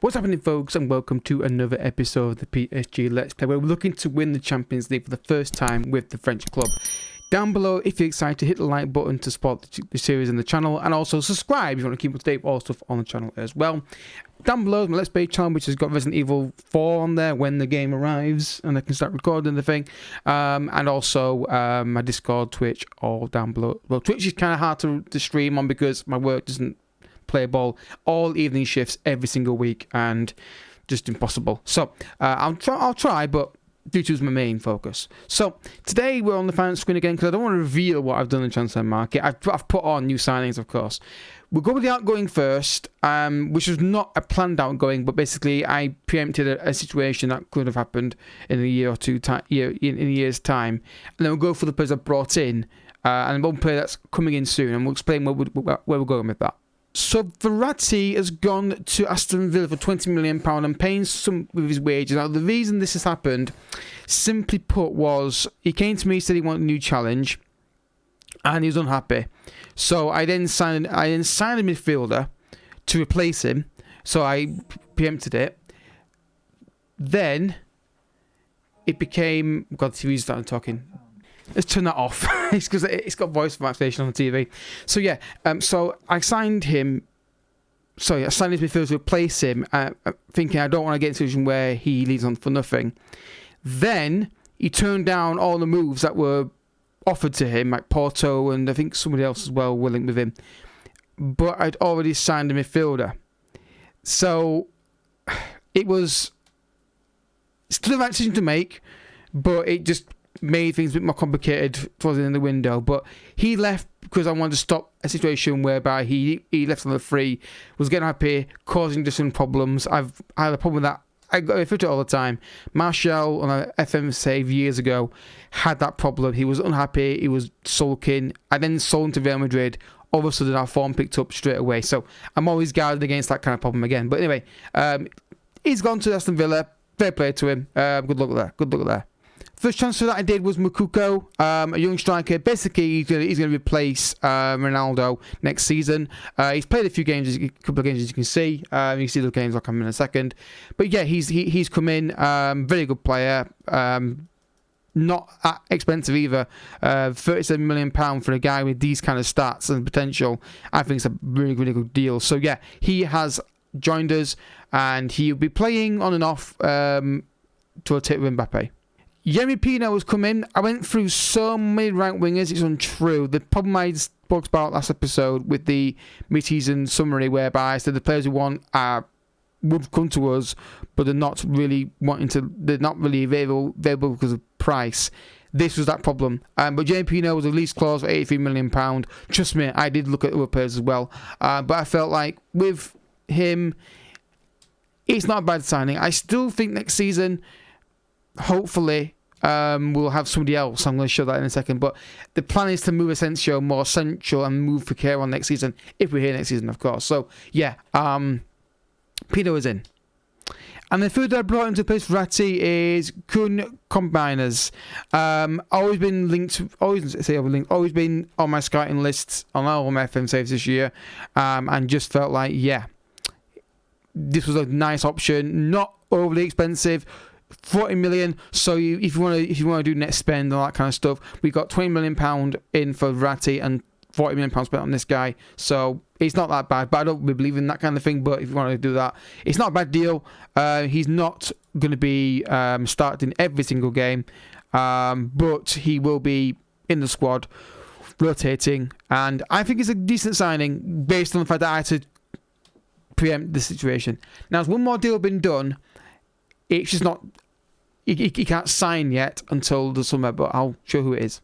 What's happening, folks, and welcome to another episode of the PSG Let's Play, where we're looking to win the Champions League for the first time with the French club. Down below, if you're excited, hit the like button to support the series and the channel, and also subscribe if you want to keep up to date with all stuff on the channel as well. Down below is my Let's Play channel, which has got Resident Evil 4 on there when the game arrives, and I can start recording the thing. And also my Discord, Twitch, all down below. Well, Twitch is kind of hard to stream on because my work doesn't play ball all evening shifts every single week, and just impossible. So I'll try, but YouTube is my main focus. So today we're on the finance screen again because I don't want to reveal what I've done in the transfer market. I've put on new signings, of course. We'll go with the outgoing first, which was not a planned outgoing, but basically I preempted a situation that could have happened in a year or two in a year's time, and then we'll go for the players I brought in, and one player that's coming in soon, and we'll explain where we're going with that. So Verratti has gone to Aston Villa for £20 million and paying some with his wages. Now the reason this has happened, simply put, was he came to me, said he wanted a new challenge, and he was unhappy. So I then signed a midfielder to replace him. So I preempted it. Then it became, God, the TV's starting talking. Let's turn that off. It's because it's got voice activation on the TV. So yeah, so I signed him. Sorry, I signed his midfielder to replace him, thinking I don't want to get in a situation where he leaves on for nothing. Then he turned down all the moves that were offered to him, like Porto and I think somebody else as well were linked with him. But I'd already signed a midfielder, so it was still the right decision to make, but it just made things a bit more complicated towards the end of the window. But he left because I wanted to stop a situation whereby he left on the free, was getting happy, causing just some problems. I had a problem with that. I got referred to it all the time. Martial on a FM save years ago had that problem. He was unhappy, he was sulking. I then sold him to Real Madrid. All of a sudden our form picked up straight away. So I'm always guarded against that kind of problem again. But anyway, he's gone to Aston Villa. Fair play to him. Good luck there. Good luck there. First transfer that I did was Moukoko, a young striker. Basically, he's going to replace Ronaldo next season. He's played a couple of games, as you can see. You can see the games I'll come in a second. But yeah, he's come in. Very good player. Not that expensive either. £37 million for a guy with these kind of stats and potential. I think it's a really, really good deal. So yeah, he has joined us, and he'll be playing on and off to rotate with Mbappe. Yeremy Pino has come in. I went through so many right wingers, it's untrue. The problem I spoke about last episode with the mid-season summary, whereby I said the players we want would come to us, but they're not really available because of price. This was that problem. But Yeremy Pino was a lease clause for £83 million. Trust me, I did look at other players as well. But I felt like with him, it's not a bad signing. I still think next season, hopefully, we'll have somebody else. I'm going to show that in a second. But the plan is to move Asensio more central and move Fekir on next season, if we're here next season, of course. So, yeah, Pino is in. And the third that I brought into place for Verratti is Kun Combiners. Always been on my scouting lists on all my FM saves this year. And just felt like, yeah, this was a nice option. Not overly expensive. 40 million. So if you want to do net spend and all that kind of stuff, we got £20 million in for Verratti and £40 million spent on this guy. So it's not that bad. But I don't believe in that kind of thing. But if you want to do that, it's not a bad deal. He's not going to be starting every single game, but he will be in the squad, rotating. And I think it's a decent signing based on the fact that I had to preempt the situation. Now, there's one more deal been done. It's just not, he can't sign yet until the summer, but I'll show who it is.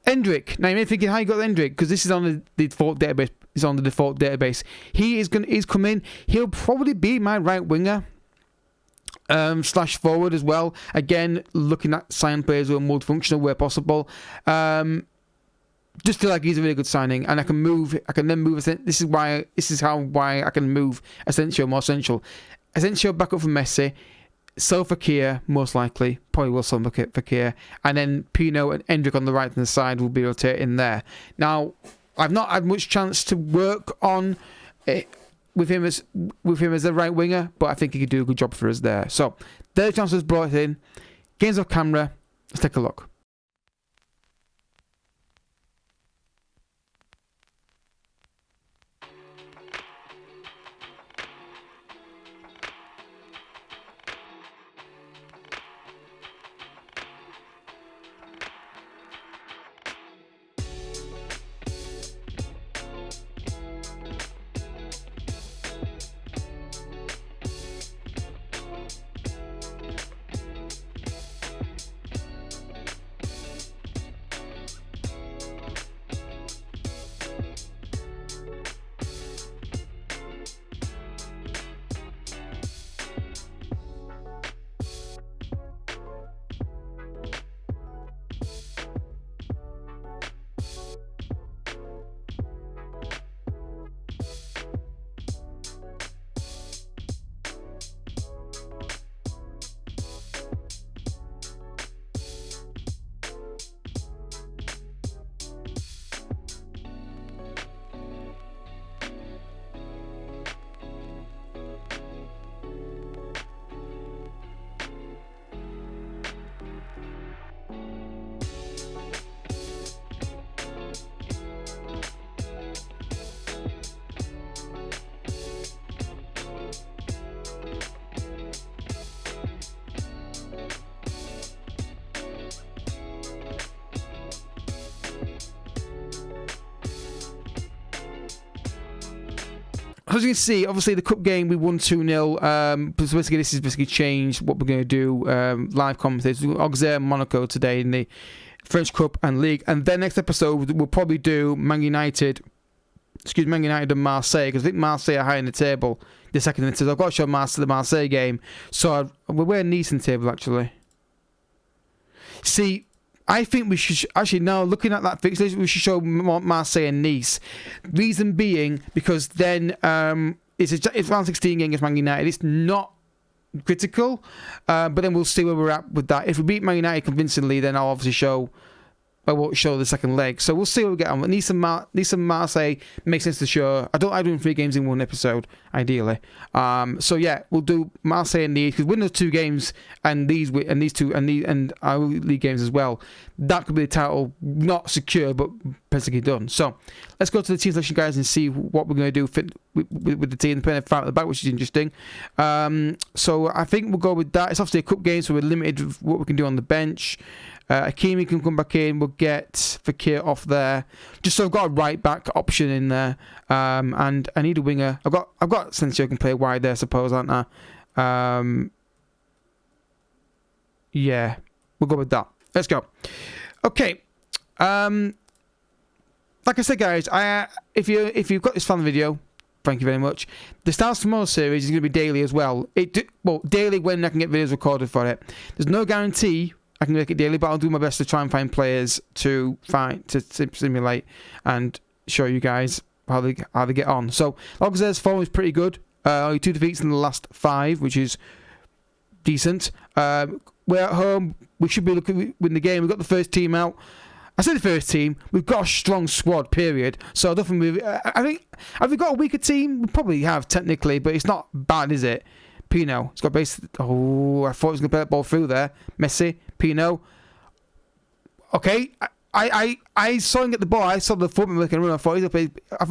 Endrick. Now you may be thinking, how you got Endrick? Because this is on the default database. It's on the default database. He's come in. He'll probably be my right winger / forward as well. Again, looking at sign players who are multifunctional where possible. Just feel like he's a really good signing, and I can then move. This is why I can move Asensio more central. Asensio back up for Messi. Sell Fekir, most likely. Probably will sell Fekir. And then Pino and Endrick on the right hand side will be rotating there. Now, I've not had much chance to work on with him as the right winger, but I think he could do a good job for us there. So third chance was brought in. Games off camera. Let's take a look. As you can see, obviously the cup game we won 2-0. But basically, this is basically changed what we're going to do. Live commentators, Auxerre, Monaco today in the French Cup and League, and then next episode we'll probably do Man United and Marseille, because I think Marseille are high in the table. The second in the table, I've got to show the Marseille game. So we're Nice in the table actually. See, I think we should actually now looking at that fixture, we should show Marseille and Nice. Reason being because then it's round 16 game against Man United. It's not critical, but then we'll see where we're at with that. If we beat Man United convincingly, then I'll obviously I won't show the second leg. So we'll see what we get on. Nice and Marseille makes sense to show. I don't like doing 3 games in one episode, ideally. So yeah, we'll do Marseille and Nice, because win those 2 games and these two and our league games as well. That could be the title, not secure, but basically done. So let's go to the team selection, guys, and see what we're going to do with the team. Playing five at the back, which is interesting. So I think we'll go with that. It's obviously a cup game, so we're limited with what we can do on the bench. Hakimi can come back in. We'll get Fakir off there, just so I've got a right back option in there, and I need a winger. I've got Sensio can play wide there, I suppose, aren't I? Yeah, we'll go with that. Let's go. Okay. Like I said, guys, if you've got this fan video, thank you very much. The Stars Tomorrow series is going to be daily as well. Daily when I can get videos recorded for it. There's no guarantee I can make it daily, but I'll do my best to try and find players to simulate and show you guys how they get on. So Auxerre's form is pretty good. Only 2 defeats in the last 5, which is decent. We're at home. We should be looking to win the game. We've got the first team out. I say the first team. We've got a strong squad, period. So I don't think I think, have we got a weaker team? We probably have, technically, but it's not bad, is it? Pino. It's got base. Oh, I thought he was going to play that ball through there. Messi. Pino. Okay. I saw him get the ball. I saw the fullback making a run. I thought he was going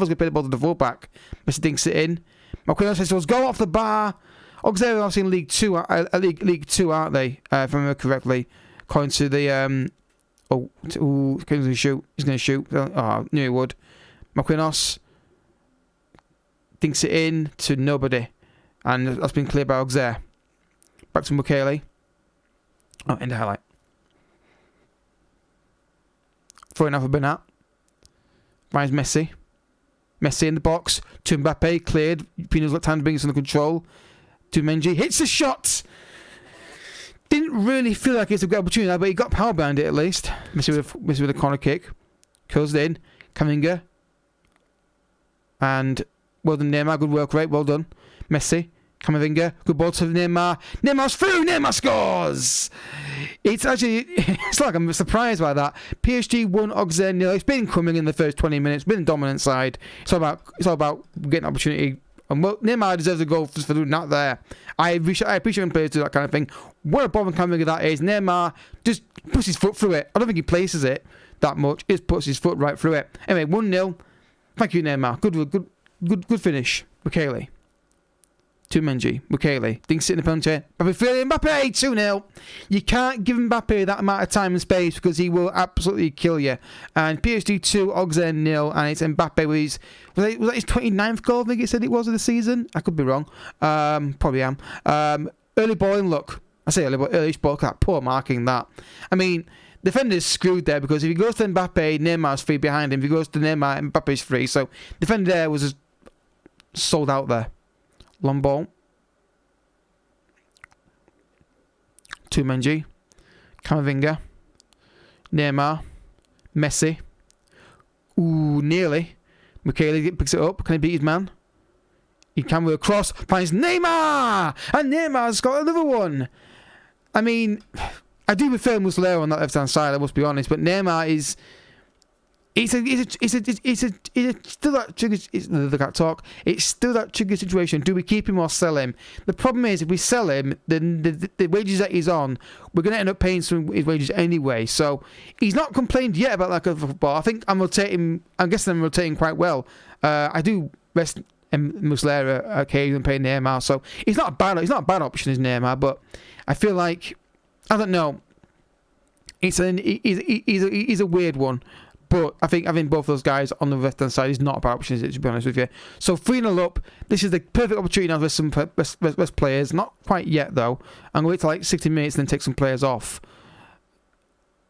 to play the ball to the fullback. Messi dinks it in. McQueen says, go off the bar. Auxerre are obviously in League 2, League 2, aren't they? If I remember correctly. According to the... he's going to shoot. He's going to shoot. Oh, knew he would. Marquinhos dinks it in to nobody. And that's been cleared by Auxerre. Back to Mukele. Oh, end the highlight. Throwing off a Bernat. Finds Messi. Messi in the box. To Mbappe. Cleared. Pino's left hand brings us under control. To Menji. Hits the shot. Didn't really feel like it's a good opportunity, but he got power behind it at least. Messi with a corner kick. Curls in. Kaminga. And well done, Neymar. Good work rate. Well done. Messi. Camavinga, good ball to Neymar. Neymar's through. Neymar scores. It's like I'm surprised by that. PSG won, Auxerre 0. It's been coming in the first 20 minutes. Been a dominant side. It's all about getting opportunity And well, Neymar deserves a goal for doing that there. I appreciate when players do that kind of thing. What a bomb camera that is. Neymar just puts his foot through it. I don't think he places it that much. He just puts his foot right through it. Anyway, 1-0. Thank you, Neymar. Good finish. Keylight. 2 Menji. Keylight. Dinks it in the penalty. Mbappe 2-0. You can't give Mbappe that amount of time and space because he will absolutely kill you. And PSG 2, Auxerre 0, and it's Mbappe with his... Was that his 29th goal, I think it said it was of the season? I could be wrong. Probably am. Early balling luck. I say early, but early ball, that poor marking that. I mean, defender's screwed there because if he goes to Mbappe, Neymar's free behind him. If he goes to Neymar, Mbappe's free. So defender there was just sold out there. Long ball. 2 Menji. Camavinga. Neymar. Messi. Ooh, nearly. Keylight picks it up. Can he beat his man? He can with a cross. Finds Neymar! And Neymar's got another one. I mean, I do prefer Muslera on that left-hand side, I must be honest. But Neymar is... It's still that trigger. It's still that trigger situation. Do we keep him or sell him? The problem is, if we sell him, then the wages that he's on, we're going to end up paying some of his wages anyway. So he's not complained yet about lack of football. I think I'm rotating. I'm guessing I'm rotating quite well. I do rest Muslera occasionally and pay Neymar. So it's not a bad option, is Neymar. But I feel like I don't know. He's a weird one. But I think having both those guys on the left-hand side is not a bad option, is it, to be honest with you. So 3-0 up. This is the perfect opportunity now for some best players. Not quite yet, though. I'm going to wait till like 60 minutes and then take some players off.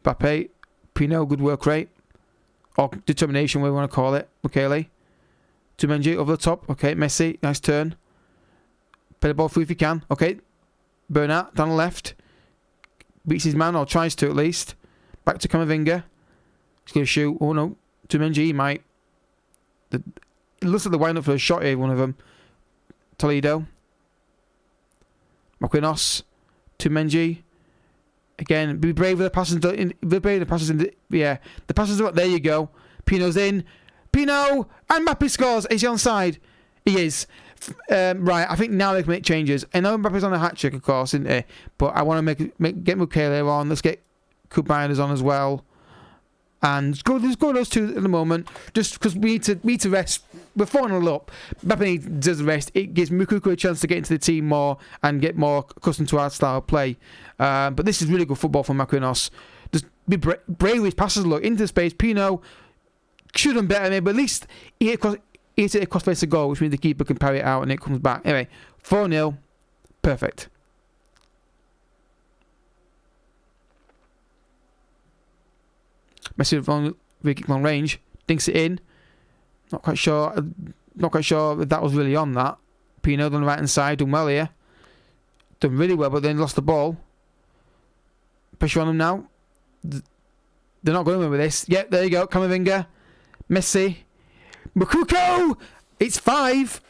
Mbappe, Pino, good work rate. Or determination, whatever you want to call it. Keylight. 2 Menji over the top. Okay, Messi, nice turn. Play the ball through if you can. Okay. Bernat, down the left. Beats his man, or tries to at least. Back to Camavinga. He's going to shoot. Oh no. 2 Menji, he might. It looks like they're winding up for a shot here, one of them. Toledo. Marquinhos. 2 Menji. Again, be brave with the passes. Be brave with the passes. Yeah. The passes are up. There you go. Pino's in. Pino! And Mbappe scores. Is he onside? He is. Right, I think now they can make changes. I know Mbappe's on a hat-trick, of course, isn't he? But I want to get Keylight on. Let's get Kubaya's on as well. And let's go those two at the moment, just because we need to rest. We're 4-0 up. Mbappe does the rest. It gives Mukoko a chance to get into the team more and get more accustomed to our style of play. But this is really good football from Marquinhos. Just be brave with his passes. Look into space. Pino should have done better, maybe, but at least he hit a cross-face a goal, which means the keeper can parry it out and it comes back. Anyway, 4-0, perfect. Messi long range, dinks it in. Not quite sure if that was really on that. Pino on the right hand side, done well here. Done really well, but then lost the ball. Pressure on them now. They're not going to win with this. Yep, there you go. Camavinga, Messi, Mukoko. It's 5.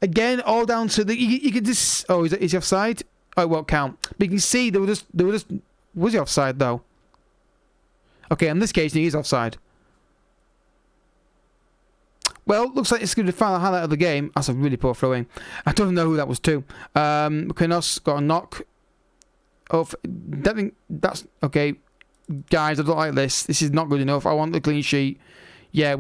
Again, all down to the. You can just. Oh, is he offside? Oh, it won't count. But you can see they were just. Was he offside though? Okay, in this case, he is offside. Well, looks like it's going to be the final highlight of the game. That's a really poor throw-in. I don't know who that was to. Marquinhos got a knock. Oh, that's okay. Guys, I don't like this. This is not good enough. I want the clean sheet. Yeah,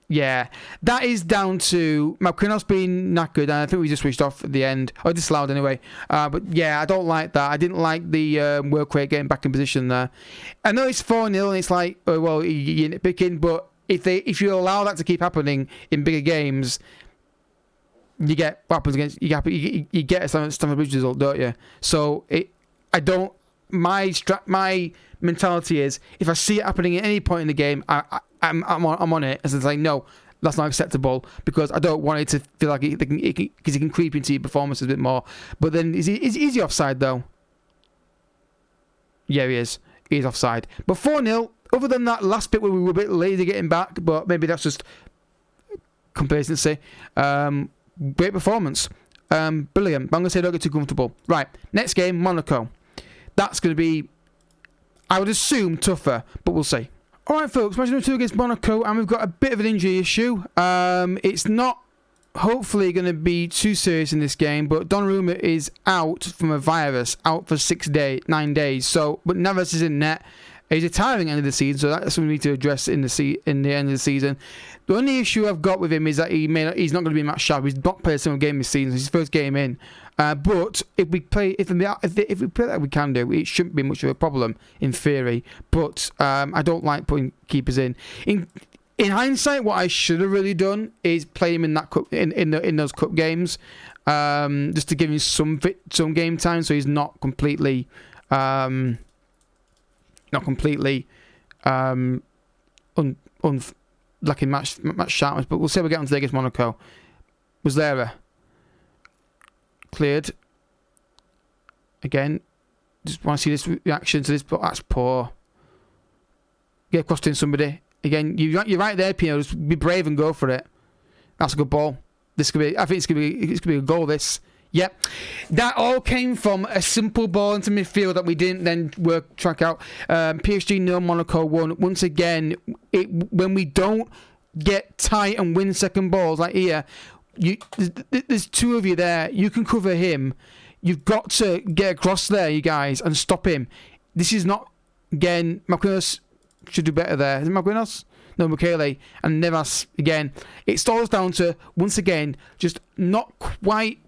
yeah, that is down to Marquinhos being knackered, and I think we just switched off at the end. Oh, disallowed anyway. But yeah, I don't like that. I didn't like the work rate getting back in position there. I know it's 4-0, and it's like, oh, well, you're nitpicking, but if you allow that to keep happening in bigger games, you get what happens against you get a Stamford Bridge result, don't you? So my mentality is if I see it happening at any point in the game, I'm on it. As it's like, no, that's not acceptable because I don't want it to feel like because it can creep into your performance a bit more. But then is he offside though? Yeah, he is. He is offside. But 4-0. Other than that last bit where we were a bit lazy getting back, but maybe that's just complacency. Great performance. Brilliant. But I'm going to say don't get too comfortable. Right. Next game, Monaco. That's going to be, I would assume, tougher, but we'll see. Alright folks, match number 2 against Monaco, and we've got a bit of an injury issue. It's not hopefully going to be too serious in this game, but Donnarumma is out from a virus, out for 9 days. So, but Navas is in net. He's retiring at the end of the season, so that's something we need to address in the end of the season. The only issue I've got with him is that he's not going to be match sharp. He's not played a single game this season. It's his first game in. But if we play like we can do, it shouldn't be much of a problem in theory. But I don't like putting keepers in. In hindsight, what I should have really done is play him in that cup, in those cup games, just to give him some game time, so he's not completely lacking match sharpness. But we'll see how we get on today against Monaco. Was there cleared again? Just want to see this reaction to this, but that's poor. Get across to somebody. Again, you're right there, Pino. Just be brave and go for it. That's a good ball. I think it's gonna be a goal. This, yep. That all came from a simple ball into midfield that we didn't then track out. PSG 0, Monaco 1. Once again, when we don't get tight and win second balls like here, there's two of you there. You can cover him. You've got to get across there, you guys, and stop him. This is not again. Marquinhos should do better there. Is it Marquinhos? No, Michele. And Nevas again. It stalls down to, once again, just not quite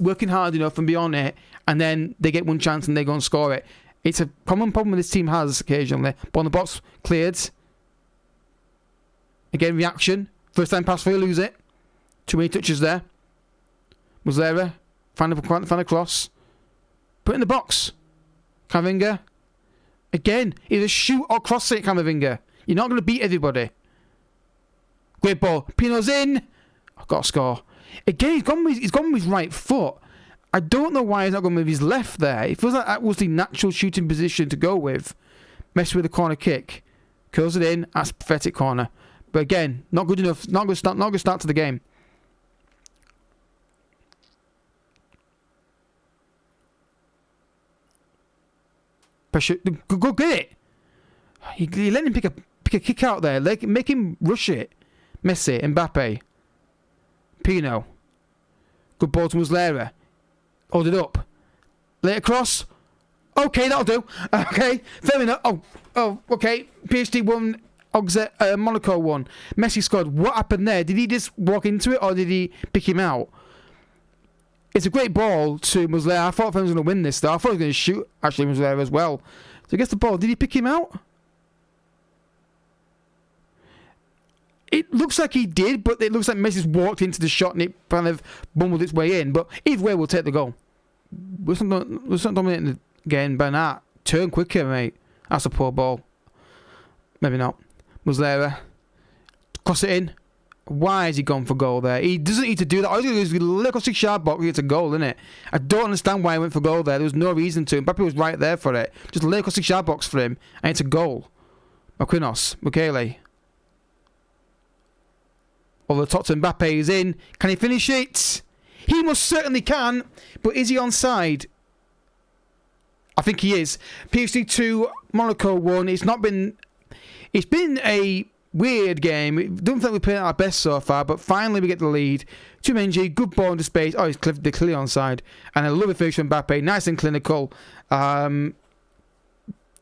working hard enough and beyond it, and then they get one chance and they go and score it. It's a common problem this team has occasionally. But on the box, cleared. Again, reaction. First time pass for you, lose it. Too many touches there. Muslera. Find a cross. Put it in the box. Camavinga. Again, either shoot or cross it, Camavinga. You're not going to beat everybody. Great ball. Pino's in. I've got to score. Again, he's gone with his right foot. I don't know why he's not going with his left there. It feels like that was the natural shooting position to go with. Messi with the corner kick. Curls it in. That's a pathetic corner. But again, not good enough. Not good start to the game. Pressure. Go get it. You let him pick a kick out there. Make him rush it. Messi, Mbappe, Pino. Good ball to Muslera. Hold it up. Lay it across. Okay, that'll do. Okay, fair enough. Oh, okay. PSG 1, Monaco 1. Messi scored. What happened there? Did he just walk into it or did he pick him out? It's a great ball to Muslera. I thought he was going to win this though. I thought he was going to shoot actually Muslera as well. So he gets the ball. Did he pick him out? It looks like he did, but it looks like Messi's walked into the shot and it kind of bumbled its way in. But either way, we'll take the goal. We're not dominating again. Bernat, turn quicker, mate. That's a poor ball. Maybe not. Muslera. Cross it in. Why has he gone for goal there? He doesn't need to do that. All he's going to do is look across 6-yard box. It's a goal, isn't it? I don't understand why he went for goal there. There was no reason to. Mbappe was right there for it. Just lay across 6-yard box for him, and it's a goal. Marquinhos, Michele. Over the top to Mbappe is in. Can he finish it? He most certainly can. But is he onside? I think he is. PSG 2, Monaco 1. It's been a weird game. I don't think we played our best so far, but finally we get the lead. Tumenji, good ball into space. Oh, he's clearly onside. And a lovely finish from Mbappe. Nice and clinical. I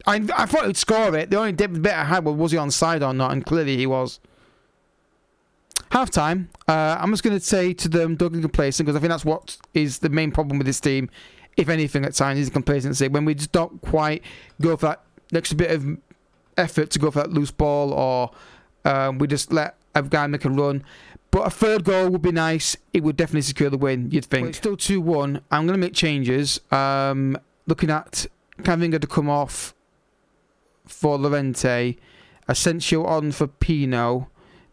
thought he'd score it. The only bit I had was he onside or not? And clearly he was. Half time. I'm just going to say to them, don't get complacent, because I think that's what is the main problem with this team. If anything, at times, is complacency. When we just don't quite go for that extra bit of effort to go for that loose ball, or we just let a guy make a run. But a third goal would be nice. It would definitely secure the win, you'd think. But it's still 2-1. I'm going to make changes. Looking at Camavinga to come off for Llorente. Asensio on for Pino.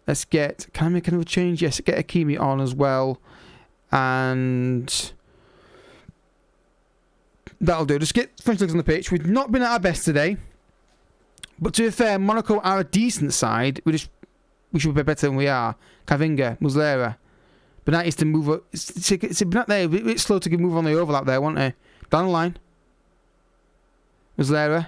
Let's get... Can I make another change? Yes, get Hakimi on as well. And... that'll do. Just get French legs on the pitch. We've not been at our best today. But to be fair, Monaco are a decent side. We should be better than we are. Camavinga, Muslera. Bernat is to move up. It's Bernat there. A bit slow to move on the overlap there, wasn't he? Down the line. Muslera.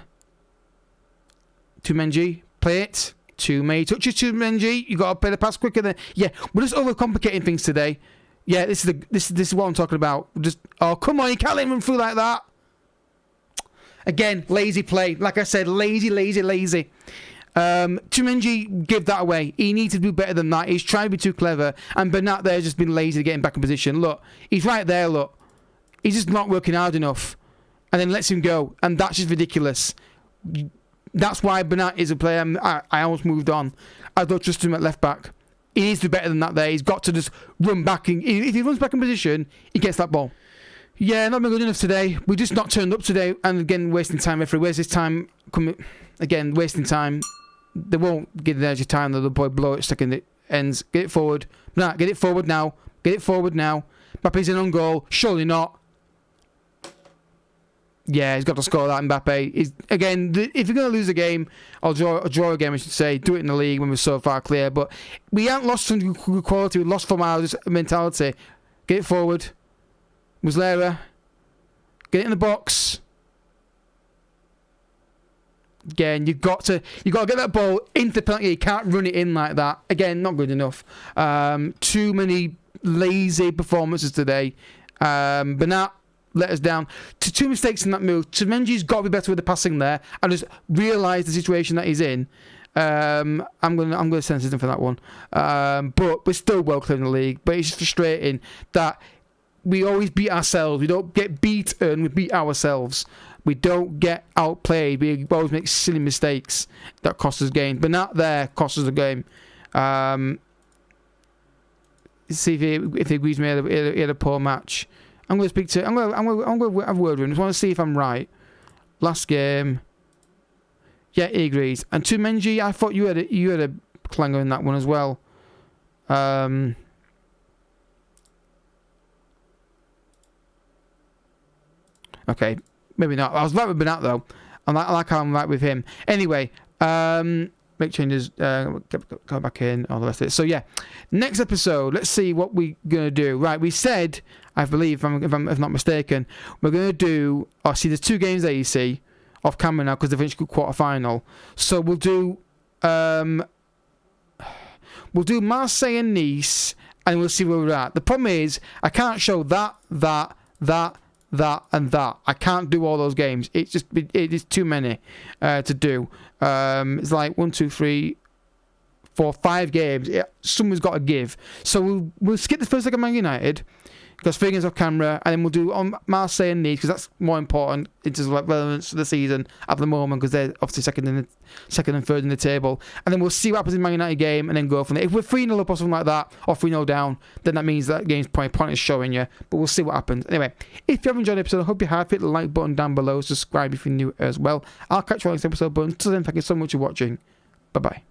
Tumenji. Play it. Too many touches, too many. You got to play the pass quicker than. Yeah, we're just overcomplicating things today. Yeah, this is what I'm talking about. Just come on, you can't let him run through like that. Again, lazy play. Like I said, lazy. Tumenji give that away. He needs to do better than that. He's trying to be too clever, and Bernat there's just been lazy getting back in position. Look, he's right there. Look, he's just not working hard enough, and then lets him go, and that's just ridiculous. That's why Bernat is a player. I almost moved on. I don't trust him at left back. He needs to do better than that. There, he's got to just run back. If he runs back in position, he gets that ball. Yeah, not been good enough today. We just not turned up today, and again wasting time. Where's this time coming? Again, wasting time. They won't give the energy time. They'll probably blow it second it ends. Get it forward. Nah, get it forward now. Get it forward now. Mbappe's in on goal. Surely not. Yeah, he's got to score that, Mbappe. Again, if you're going to lose a game, or draw a game, I should say, do it in the league when we're so far clear. But we haven't lost some good quality. We lost from our mentality. Get it forward. Muslera. Get it in the box. Again, you got to get that ball into the penalty. You can't run it in like that. Again, not good enough. Too many lazy performances today. Bernat let us down. Two mistakes in that move. Tumenji's got to be better with the passing there. I just realised the situation that he's in. I'm gonna send system for that one. But we're still well clear in the league. But it's frustrating that we always beat ourselves. We don't get beaten. We beat ourselves. We don't get outplayed. We always make silly mistakes that cost us games. But not there cost us the game. See if he agrees with me. He had a poor match. I'm going to speak to. I'm going to have a word with him. Just want to see if I'm right. Last game. Yeah, he agrees. And Tumenji, I thought you had a clanger in that one as well. Okay, maybe not. I was right with Bernat though. I like how I'm right with him. Anyway, make changes, go back in, all the rest of it. So yeah, next episode, let's see what we're gonna do. Right, we said, I believe, if I'm not mistaken, we're gonna do. Oh, see, there's 2 games there you see off camera now because they've finished quarter final. So we'll do Marseille and Nice, and we'll see where we're at. The problem is I can't show that, and that. I can't do all those games. It is too many to do. It's like 1, 2, 3, 4, 5 games. Someone's got to give. So we'll skip the first leg of Man United because 3 games off camera, and then we'll do on Marseille and Nice because that's more important in terms of like relevance to the season at the moment because they're obviously second and third in the table. And then we'll see what happens in Man United game and then go from there. If we're 3-0 up or something like that, or 3-0 down, then that means that game's probably pointless showing you. But we'll see what happens. Anyway, if you have enjoyed the episode, I hope you have. Hit the like button down below. Subscribe if you're new as well. I'll catch you on the next episode. But until then, thank you so much for watching. Bye bye.